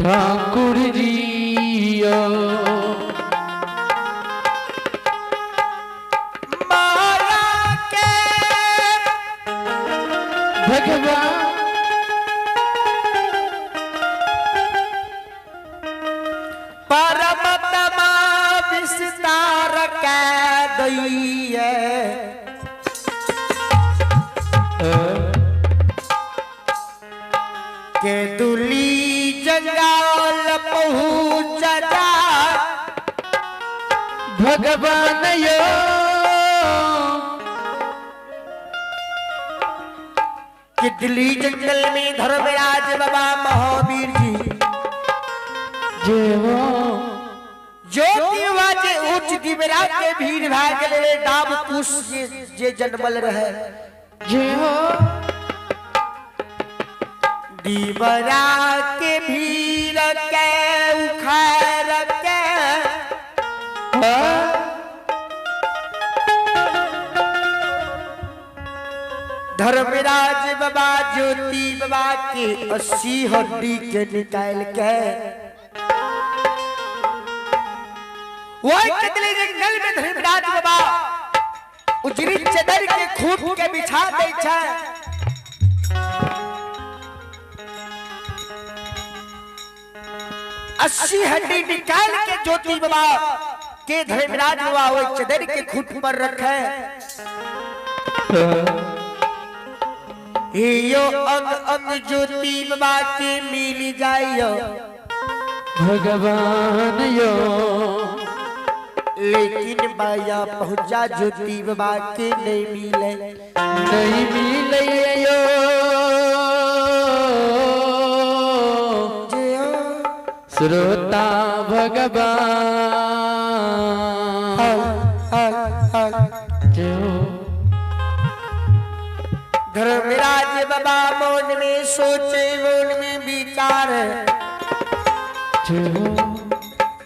ठाकुर जी माया के भगवान परमतमा विस्तार कै दइए के दुली जंगाल पहुँच जा भगवान यो कि दिल्ली जंगल में धर्मराज बाबा महावीर जी जेवो जो जे उच्च दिवरा के भीड़ भाग ले डाब कुश जे जन्मल रहे जेवो दिवरा के भीड़ के उखाड़ के धर्मराज बाबा ज्योति बाबा के 80 हड्डी के निकाल के वही कितने जंगल में धर्मराज बाबा उजरी चदर के खूब के बिछा दे छै 80 हड्डी निकाल के ज्योति बाबा के धर्मराज बाबा वही चदर के खूब पर रखे यो अंग अंग ज्योति बाबा के मिल जाइयो भगवान यो लेकिन बाया पहुंचा ज्योति बाबा के नहीं मिले यो श्रोता भगवान जो धर्मराज बाबा मन में सोचे मन में विचार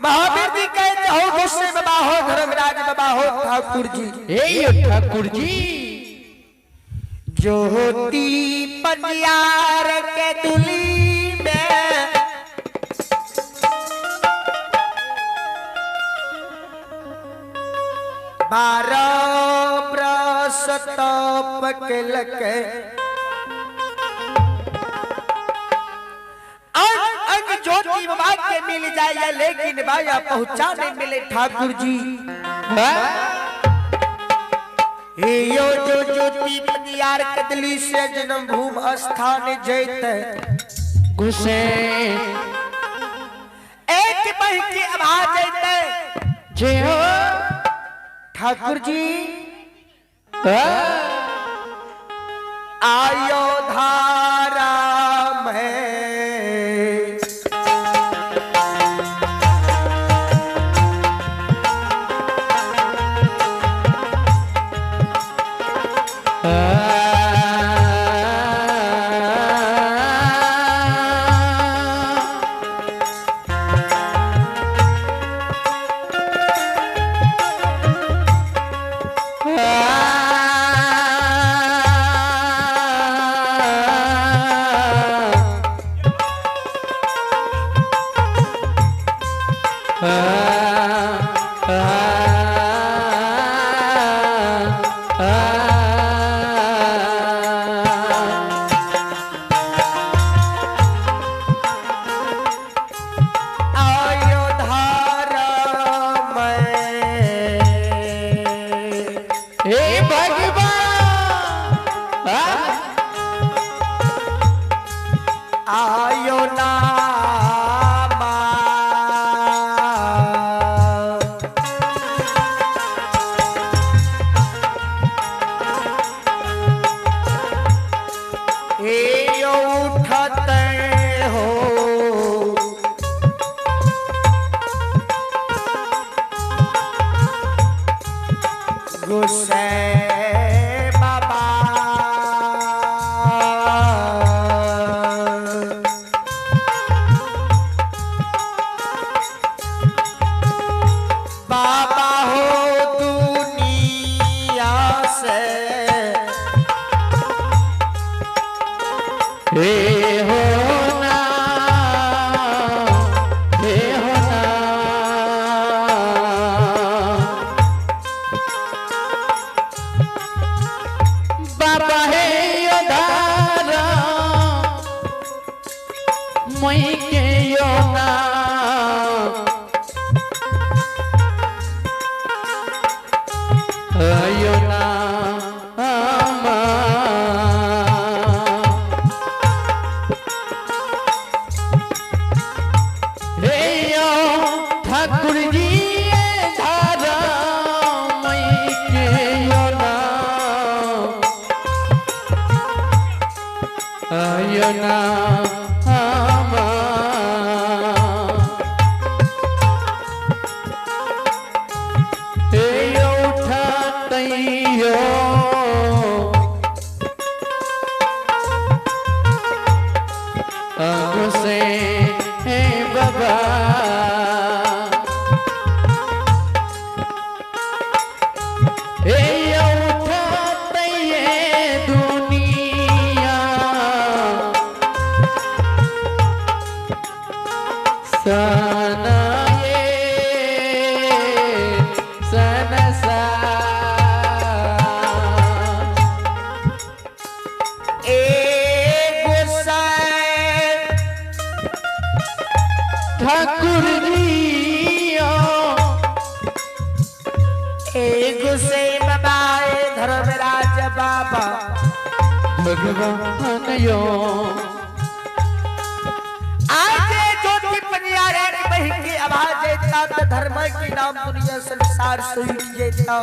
महावीर जी कहते हो गुस्से बाबा हो धर्मराज बाबा हो ठाकुर जी ठाकुर जी ज्योति पंजियार के दुली में बारह बरस तप के लके अंग ज्योति बाबा के मिल जाए लेकिन बाया पहुंचा नहीं मिले ठाकुर जी यो जो ज्योति पंजियार कदली से जन्म भूम स्थान जैते गुस्से एक बह की आवाज जैते जे हो ठाकुर जी आयो धारा में आयो ना उठते हो गुस्से बाबा मई के योना योना ठाकुर जी धारा मई के योना योना गुस्से बाबा उठाते ये दुनिया सना ये सनसा ठाकुर जी गुस्से बाबाए धर्मराज बाबा भगवान यो आज ज्योति पनियारे की बहन की आवाज देता तो धर्म की नाम दुनिया संसार सुन देता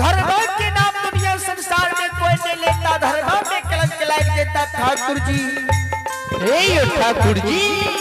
धर्म के नाम दुनिया संसार में कोई नहीं लेता धर्म में कलंक लाई देता ठाकुर जी ठाकुर जी